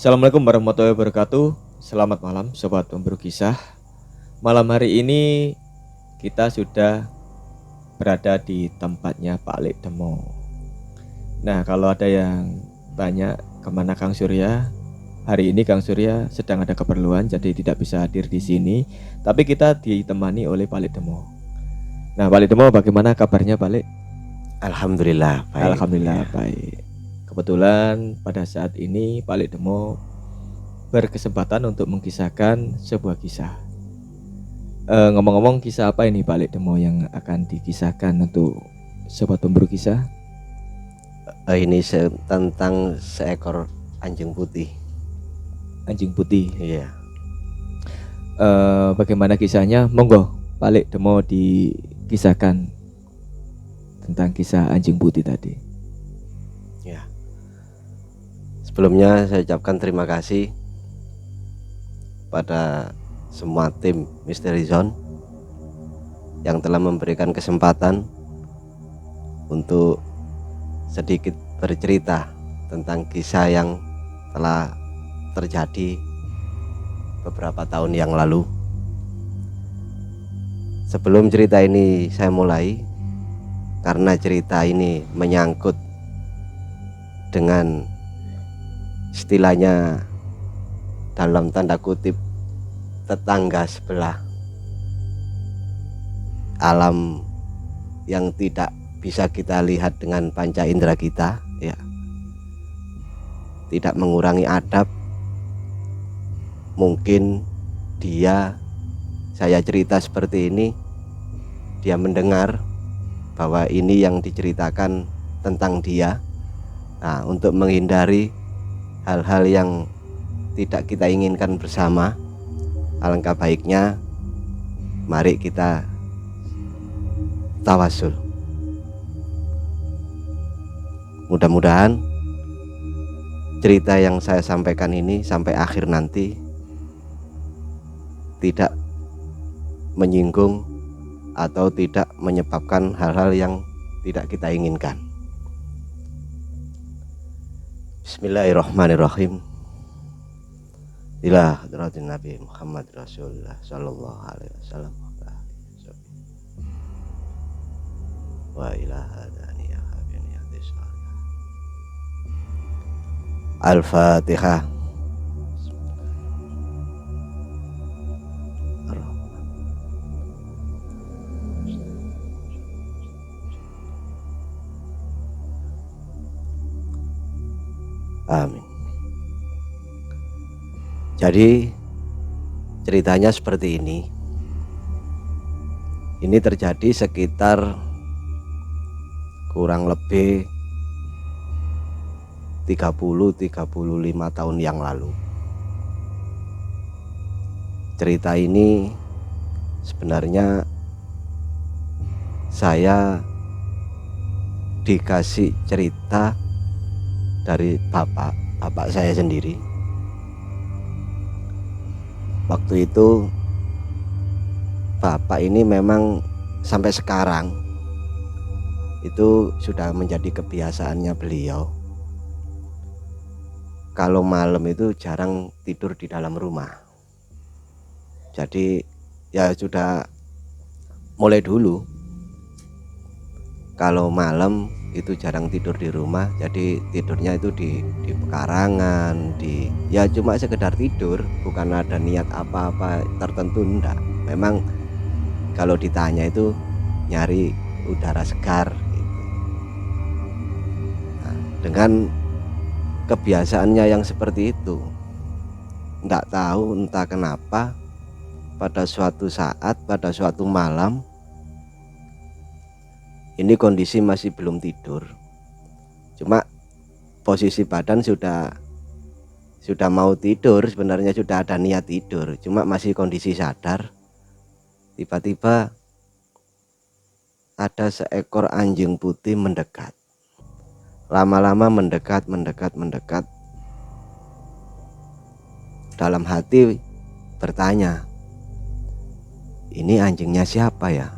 Assalamualaikum warahmatullahi wabarakatuh. Selamat malam Sobat Pemburu Kisah. Malam hari ini kita sudah berada di tempatnya Pak Lek Demo. Nah, kalau ada yang tanya kemana Kang Surya, hari ini Kang Surya sedang ada keperluan jadi tidak bisa hadir di sini. Tapi kita ditemani oleh Pak Lek Demo. Nah, Pak Lek Demo, bagaimana kabarnya Pak Lek? Alhamdulillah baik. Alhamdulillah baik. Kebetulan pada saat ini Pak Lek Demo berkesempatan untuk mengisahkan sebuah kisah. Ngomong-ngomong, kisah apa ini Pak Lek Demo yang akan dikisahkan untuk Sobat Pemburu Kisah? Ini tentang seekor anjing putih. Anjing putih. Iya. Bagaimana kisahnya? Monggo Pak Lek Demo dikisahkan tentang kisah anjing putih tadi. Ya. Sebelumnya saya ucapkan terima kasih pada semua tim Misteri Zone yang telah memberikan kesempatan untuk sedikit bercerita tentang kisah yang telah terjadi beberapa tahun yang lalu. Sebelum cerita ini saya mulai, karena cerita ini menyangkut dengan istilahnya dalam tanda kutip tetangga sebelah, alam yang tidak bisa kita lihat dengan panca indera kita, ya, tidak mengurangi adab. Mungkin saya cerita seperti ini, dia mendengar bahwa ini yang diceritakan tentang dia. Nah, untuk menghindari hal-hal yang tidak kita inginkan bersama, alangkah baiknya mari kita tawasul. Mudah-mudahan cerita yang saya sampaikan ini sampai akhir nanti tidak menyinggung atau tidak menyebabkan hal-hal yang tidak kita inginkan. Bismillahirrahmanirrahim. Ila hadratin Nabi Muhammad Rasulullah sallallahu alaihi wasallam wa ila hadani ya habini hadis Al-Fatihah. Amin. Jadi ceritanya seperti ini. Ini terjadi sekitar kurang lebih 30-35 tahun yang lalu. Cerita ini sebenarnya saya dikasih cerita dari bapak saya sendiri. Waktu itu bapak ini memang sampai sekarang itu sudah menjadi kebiasaannya beliau. Kalau malam itu jarang tidur di dalam rumah. Jadi ya sudah mulai dulu kalau malam itu jarang tidur di rumah, jadi tidurnya itu di pekarangan, ya cuma sekedar tidur, bukan ada niat apa-apa tertentu, enggak. Memang kalau ditanya itu nyari udara segar gitu. Nah, dengan kebiasaannya yang seperti itu, enggak tahu entah kenapa pada suatu saat, pada suatu malam, ini kondisi masih belum tidur, cuma posisi badan sudah mau tidur, sebenarnya sudah ada niat tidur, cuma masih kondisi sadar. Tiba-tiba ada seekor anjing putih mendekat. Lama-lama mendekat. Dalam hati bertanya, ini anjingnya siapa ya?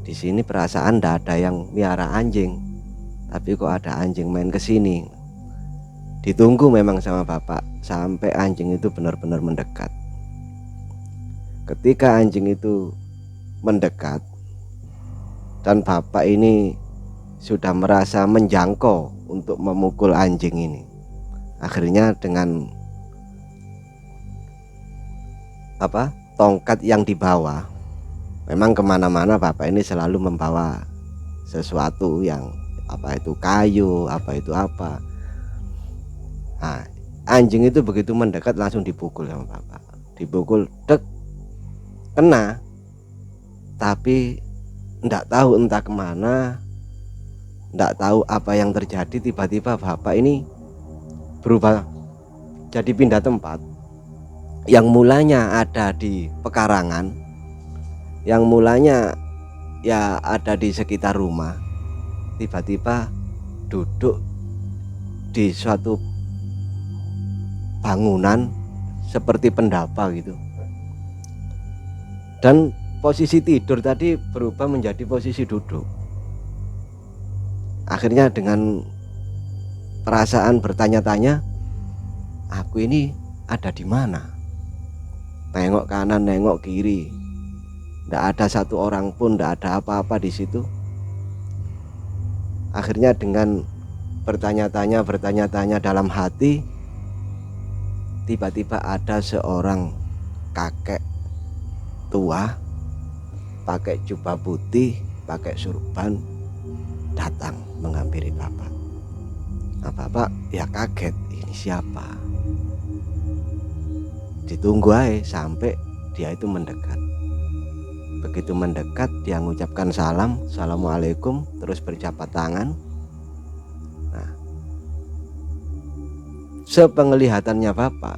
Di sini perasaan ndak ada yang miara anjing, tapi kok ada anjing main ke sini. Ditunggu memang sama bapak sampai anjing itu benar-benar mendekat. Ketika anjing itu mendekat dan bapak ini sudah merasa menjangkau untuk memukul anjing ini, akhirnya dengan tongkat yang dibawa, memang kemana-mana bapak ini selalu membawa sesuatu yang itu kayu, itu apa. Nah, anjing itu begitu mendekat langsung dipukul sama bapak. Dipukul, dek, kena. Tapi enggak tahu entah kemana, enggak tahu apa yang terjadi, tiba-tiba bapak ini berubah jadi pindah tempat. Yang mulanya ada di pekarangan, yang mulanya ya ada di sekitar rumah, tiba-tiba duduk di suatu bangunan seperti pendapa gitu. Dan posisi tidur tadi berubah menjadi posisi duduk. Akhirnya dengan perasaan bertanya-tanya, aku ini ada di mana? Nengok kanan, nengok kiri, tidak ada satu orang pun, tidak ada apa-apa di situ. Akhirnya dengan bertanya-tanya dalam hati, tiba-tiba ada seorang kakek tua pakai jubah putih, pakai surban, datang menghampiri bapak. Nah, bapak ya kaget, ini siapa? Ditunggu aja sampai dia itu mendekat. Begitu mendekat, dia mengucapkan salam, assalamualaikum, terus berjabat tangan. Nah, sepenglihatannya bapak,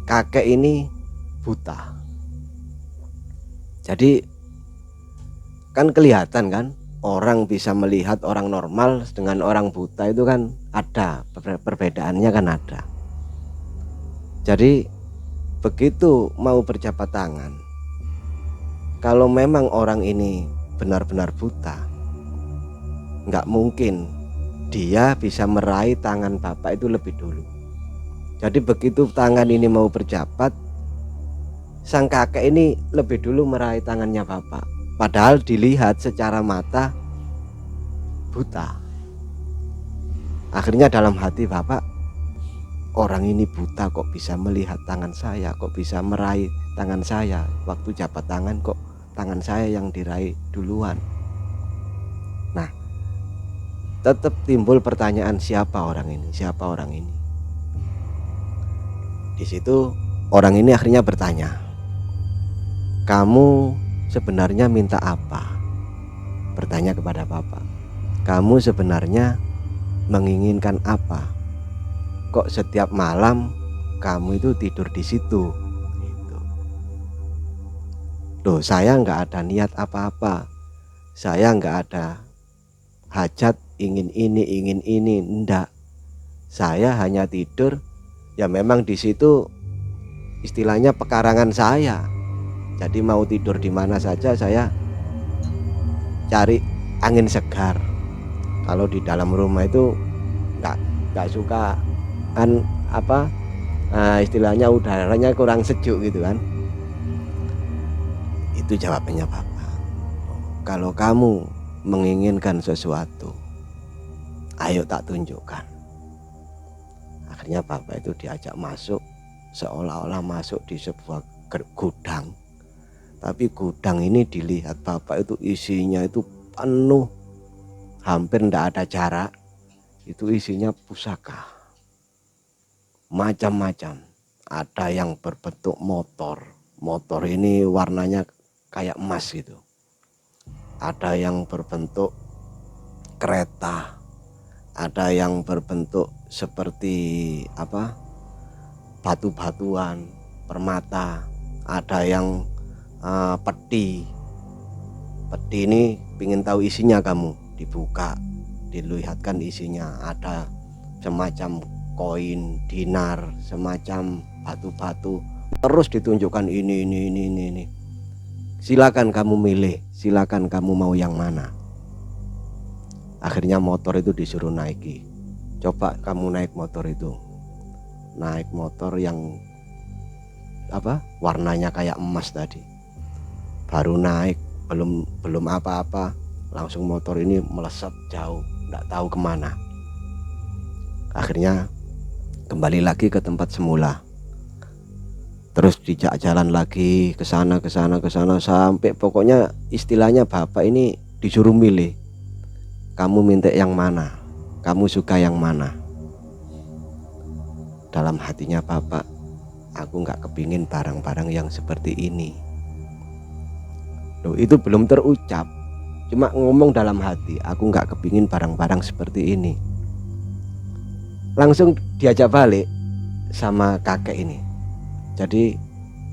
kakek ini buta. Jadi kan kelihatan kan, orang bisa melihat orang normal dengan orang buta itu kan ada perbedaannya, kan ada. Jadi begitu mau berjabat tangan, kalau memang orang ini benar-benar buta, nggak mungkin dia bisa meraih tangan bapak itu lebih dulu. Jadi begitu tangan ini mau berjabat, sang kakek ini lebih dulu meraih tangannya bapak, padahal dilihat secara mata buta. Akhirnya dalam hati bapak, orang ini buta kok bisa melihat tangan saya, kok bisa meraih tangan saya. Waktu jabat tangan kok tangan saya yang diraih duluan. Nah, tetap timbul pertanyaan, siapa orang ini? Siapa orang ini? Di situ orang ini akhirnya bertanya, kamu sebenarnya minta apa? Bertanya kepada bapak, kamu sebenarnya menginginkan apa? Kok setiap malam kamu itu tidur di situ? Gitu. Loh, saya nggak ada niat apa-apa, saya nggak ada hajat ingin ini, enggak. Saya hanya tidur, ya memang di situ istilahnya pekarangan saya. Jadi mau tidur di mana saja saya cari angin segar. Kalau di dalam rumah itu nggak suka istilahnya udaranya kurang sejuk gitu kan. Itu jawabannya bapak. Kalau kamu menginginkan sesuatu, ayo tak tunjukkan. Akhirnya bapak itu diajak masuk, seolah-olah masuk di sebuah gudang. Tapi gudang ini dilihat bapak itu isinya itu penuh, hampir tidak ada jarak. Itu isinya pusaka macam-macam. Ada yang berbentuk motor ini warnanya kayak emas gitu. Ada yang berbentuk kereta, ada yang berbentuk seperti batu-batuan, permata, ada yang peti ini pingin tahu isinya, kamu dibuka, dilihatkan isinya, ada semacam koin, dinar, semacam batu-batu, terus ditunjukkan ini. Silakan kamu milih, silakan kamu mau yang mana. Akhirnya motor itu disuruh naiki, coba kamu naik motor itu, naik motor yang warnanya kayak emas tadi. Baru naik, belum apa-apa, langsung motor ini melesat jauh, nggak tahu kemana. Akhirnya kembali lagi ke tempat semula, terus dijak jalan lagi ke sana sampai pokoknya istilahnya bapak ini disuruh milih, kamu minta yang mana, kamu suka yang mana. Dalam hatinya bapak, aku nggak kepingin barang-barang yang seperti ini. Loh, itu belum terucap, cuma ngomong dalam hati, aku nggak kepingin barang-barang seperti ini. Langsung diajak balik sama kakek ini. Jadi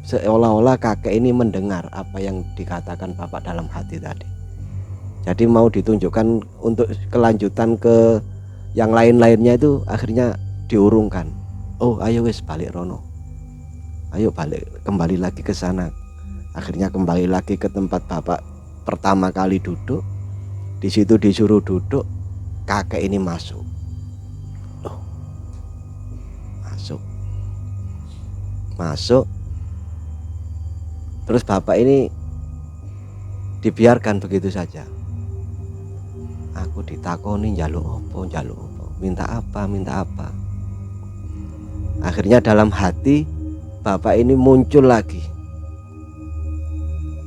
seolah-olah kakek ini mendengar apa yang dikatakan bapak dalam hati tadi. Jadi mau ditunjukkan untuk kelanjutan ke yang lain-lainnya itu akhirnya diurungkan. Oh, ayo wes balik rono. Ayo balik, kembali lagi ke sana. Akhirnya kembali lagi ke tempat bapak pertama kali duduk. Di situ disuruh duduk, kakek ini masuk. Loh, masuk. Terus bapak ini dibiarkan begitu saja. Aku ditakoni njaluk opo, minta apa. Akhirnya dalam hati bapak ini muncul lagi,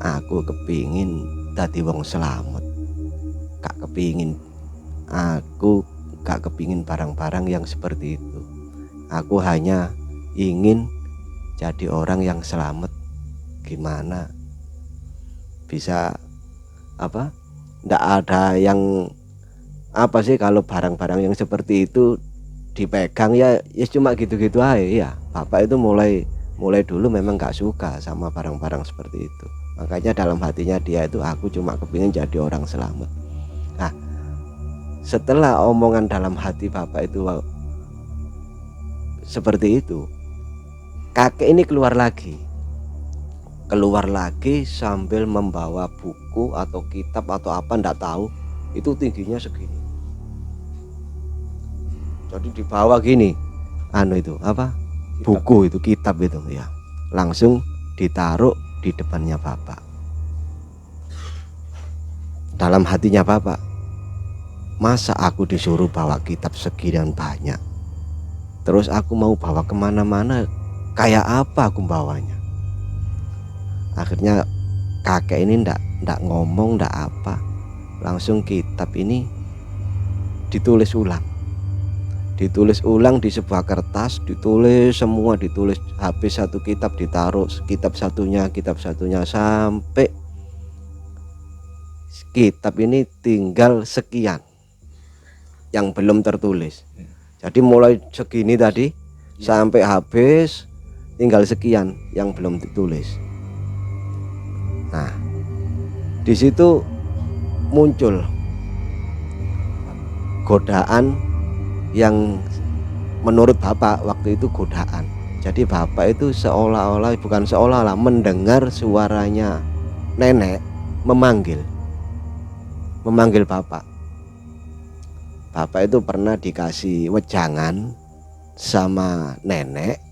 aku kepingin dadi wong selamat. Aku gak kepingin barang-barang yang seperti itu. Aku hanya ingin jadi orang yang selamat. Gimana bisa ndak ada yang sih kalau barang-barang yang seperti itu dipegang ya cuma gitu-gitu aja ya. Bapak itu mulai dulu memang gak suka sama barang-barang seperti itu. Makanya dalam hatinya dia itu, aku cuma kepingin jadi orang selamat. Nah, setelah omongan dalam hati bapak itu seperti itu, kakek ini keluar lagi sambil membawa buku atau kitab atau apa ndak tahu, itu tingginya segini. Jadi dibawa gini, buku itu, kitab itu ya, langsung ditaruh di depannya bapak. Dalam hatinya bapak, masa aku disuruh bawa kitab sekian banyak, terus aku mau bawa kemana-mana, kayak apa aku bawanya? Akhirnya kakek ini ndak ngomong, ndak apa, langsung kitab ini ditulis ulang di sebuah kertas, ditulis habis satu kitab ditaruh kitab satunya sampai kitab ini tinggal sekian yang belum tertulis. Jadi mulai segini tadi sampai habis tinggal sekian yang belum ditulis. Nah, di situ muncul godaan yang menurut bapak waktu itu godaan. Jadi bapak itu bukan seolah-olah mendengar suaranya nenek memanggil bapak. Bapak itu pernah dikasih wejangan sama nenek,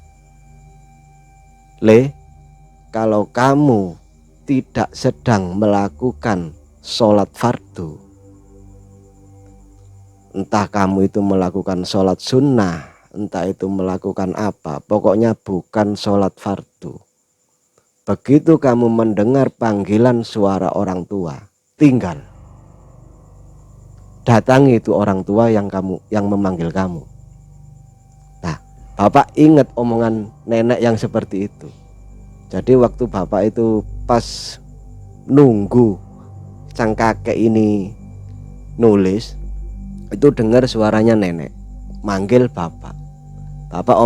kalau kamu tidak sedang melakukan sholat fardu, entah kamu itu melakukan sholat sunnah, entah itu melakukan apa, pokoknya bukan sholat fardu. Begitu kamu mendengar panggilan suara orang tua, tinggal datangi itu orang tua yang memanggil kamu. Nah, bapak ingat omongan nenek yang seperti itu. Jadi waktu bapak itu pas nunggu sang kakek ini nulis, itu dengar suaranya nenek manggil bapak. Bapak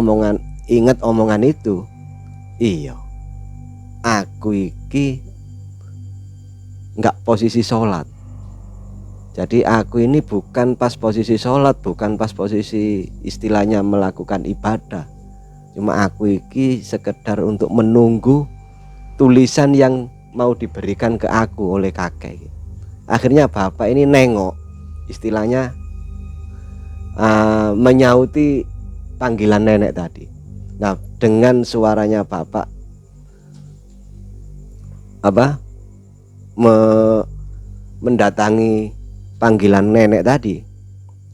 ingat omongan itu. Iya, aku iki nggak posisi sholat. Jadi aku ini bukan pas posisi sholat, bukan pas posisi istilahnya melakukan ibadah. Cuma aku iki sekedar untuk menunggu tulisan yang mau diberikan ke aku oleh kakek. Akhirnya bapak ini nengok, istilahnya menyauti panggilan nenek tadi. Nah, dengan suaranya bapak mendatangi panggilan nenek tadi,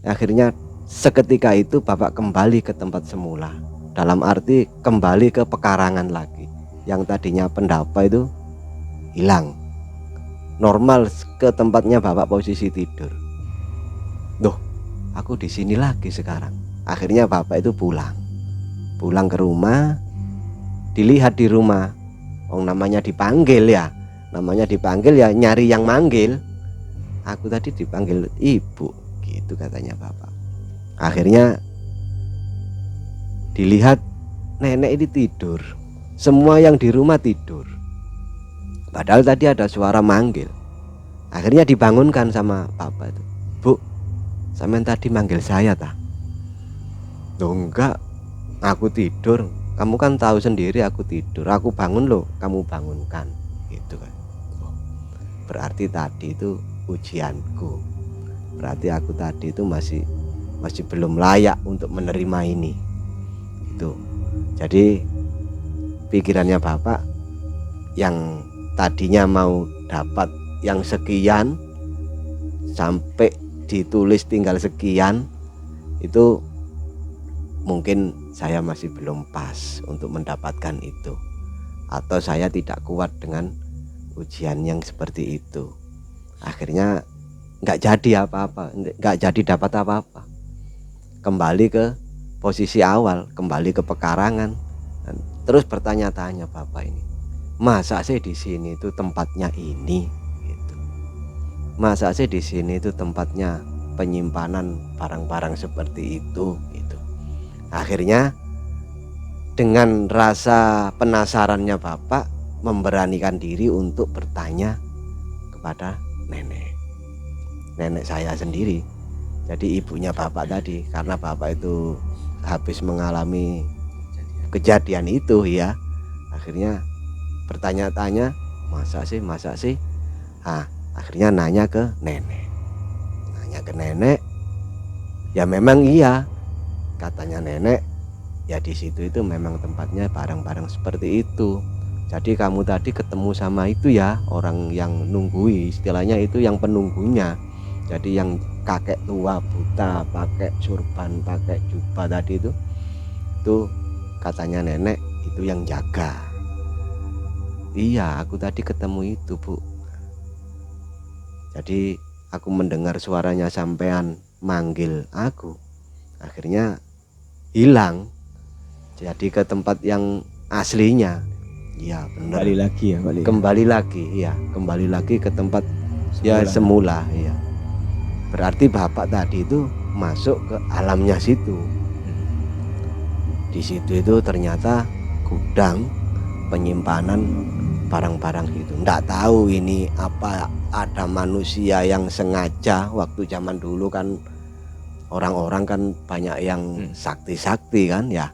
akhirnya seketika itu bapak kembali ke tempat semula. Dalam arti kembali ke pekarangan lagi. Yang tadinya pendapa itu hilang, normal ke tempatnya bapak posisi tidur. Loh, aku di sini lagi sekarang. Akhirnya bapak itu pulang ke rumah. Dilihat di rumah, namanya dipanggil ya, nyari yang manggil. Aku tadi dipanggil ibu, gitu katanya bapak. Akhirnya dilihat nenek ini tidur, semua yang di rumah tidur, padahal tadi ada suara manggil. Akhirnya dibangunkan sama bapak itu, Bu, sampean tadi manggil saya tak? Loh enggak, aku tidur, kamu kan tahu sendiri aku tidur, aku bangun loh, kamu bangunkan, gitu kan. Berarti tadi itu ujianku, berarti aku tadi itu masih belum layak untuk menerima ini. Itu jadi pikirannya bapak yang tadinya mau dapat yang sekian sampai ditulis tinggal sekian, itu mungkin saya masih belum pas untuk mendapatkan itu, atau saya tidak kuat dengan ujian yang seperti itu. Akhirnya nggak jadi apa-apa, nggak jadi dapat apa-apa, kembali ke posisi awal, kembali ke pekarangan. Dan terus bertanya-tanya bapak ini, masa sih di sini itu tempatnya ini, gitu. Masa sih di sini itu tempatnya penyimpanan barang-barang seperti itu, gitu. Akhirnya dengan rasa penasarannya bapak memberanikan diri untuk bertanya kepada nenek saya sendiri. Jadi ibunya bapak tadi, karena bapak itu habis mengalami kejadian itu ya, akhirnya bertanya-tanya, masa sih. Akhirnya nanya ke nenek. Ya memang iya, katanya nenek, ya di situ itu memang tempatnya barang-barang seperti itu. Jadi kamu tadi ketemu sama itu ya, orang yang nunggui, istilahnya itu yang penunggunya. Jadi yang kakek tua buta pakai surban, pakai jubah tadi itu katanya nenek itu yang jaga. Iya, aku tadi ketemu itu, Bu. Jadi aku mendengar suaranya sampean manggil aku, akhirnya hilang, jadi ke tempat yang aslinya. Iya benar, kembali lagi ke tempat semula. Ya, berarti bapak tadi itu masuk ke alamnya situ. Di situ itu ternyata gudang penyimpanan barang-barang gitu. Nggak tahu ini apa, ada manusia yang sengaja. Waktu zaman dulu kan orang-orang kan banyak yang sakti-sakti kan ya.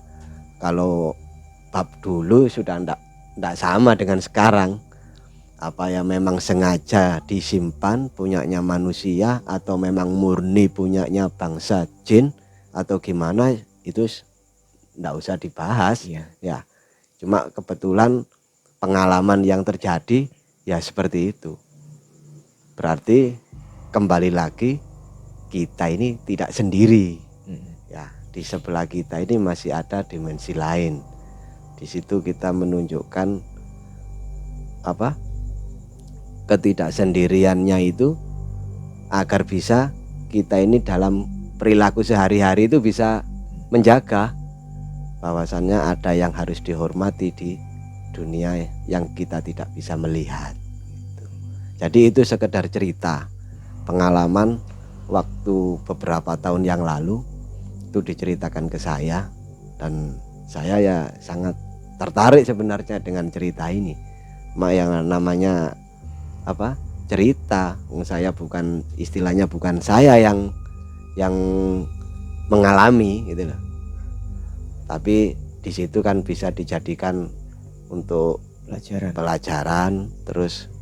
Kalau bab dulu sudah ndak sama dengan sekarang. Apa ya, memang sengaja disimpan punyanya manusia, atau memang murni punyanya bangsa jin, atau gimana, itu ndak usah dibahas ya. Cuma kebetulan pengalaman yang terjadi ya seperti itu. Berarti kembali lagi kita ini tidak sendiri. Ya, di sebelah kita ini masih ada dimensi lain. Di situ kita menunjukkan ketidaksendiriannya itu, agar bisa kita ini dalam perilaku sehari-hari itu bisa menjaga bahwasannya ada yang harus dihormati di dunia yang kita tidak bisa melihat. Jadi itu sekedar cerita pengalaman waktu beberapa tahun yang lalu, itu diceritakan ke saya, dan saya ya sangat tertarik sebenarnya dengan cerita ini. Yang namanya cerita, saya bukan, istilahnya bukan saya yang mengalami gitu loh. Tapi di situ kan bisa dijadikan untuk pelajaran, terus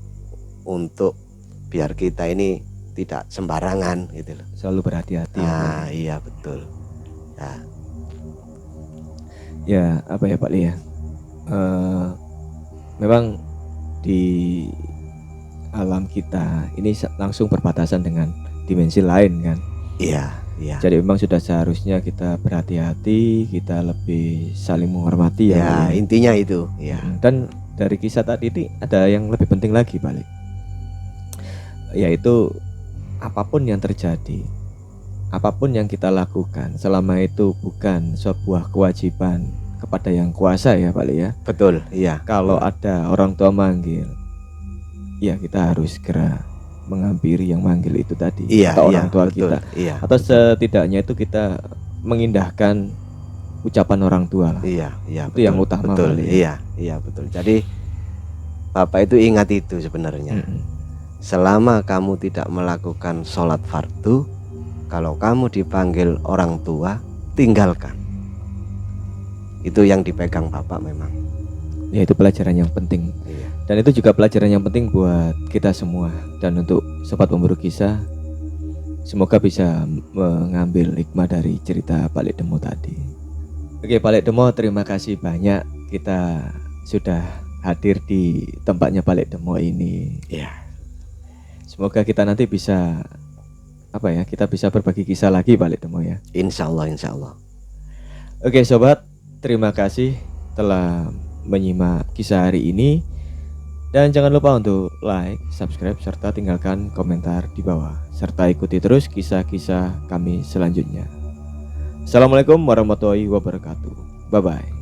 untuk biar kita ini tidak sembarangan gitu loh. Selalu berhati-hati ya, Pak. Ah iya betul. Nah, Ya apa ya Pak Li ya, memang di alam kita ini langsung berbatasan dengan dimensi lain kan. iya iya. Jadi memang sudah seharusnya kita berhati-hati, kita lebih saling menghormati ya, Pak Ya Li. intinya itu. Ya. Dan dari kisah tadi ini ada yang lebih penting lagi Pak Li, yaitu apapun yang terjadi, apapun yang kita lakukan, selama itu bukan sebuah kewajiban kepada yang kuasa ya Pak Li ya. Betul. Iya. Kalau ada orang tua manggil, ya kita harus segera menghampiri yang manggil itu tadi, Iya. atau Iya, orang tua betul. kita, Iya. atau setidaknya itu kita mengindahkan ucapan orang tua lah. Iya. Iya. Itu yang utama, Betul. Pak Li. Iya. Iya betul. Jadi Bapak itu ingat itu sebenarnya. Selama kamu tidak melakukan sholat fardu, kalau kamu dipanggil orang tua, tinggalkan. Itu yang dipegang Bapak memang. Ya itu pelajaran yang penting. Iya. Dan itu juga pelajaran yang penting buat kita semua. Dan untuk sobat pemburu kisah, semoga bisa mengambil hikmah dari cerita Pak Lek Demo tadi. Oke Pak Lek Demo, terima kasih banyak. Kita sudah hadir di tempatnya Pak Lek Demo ini. Iya. Semoga kita nanti bisa kita bisa berbagi kisah lagi Pak Lek Demo ya. Insya Allah, insya Allah. Oke sobat, terima kasih telah menyimak kisah hari ini. Dan jangan lupa untuk like, subscribe, serta tinggalkan komentar di bawah. Serta ikuti terus kisah-kisah kami selanjutnya. Assalamualaikum warahmatullahi wabarakatuh. Bye-bye.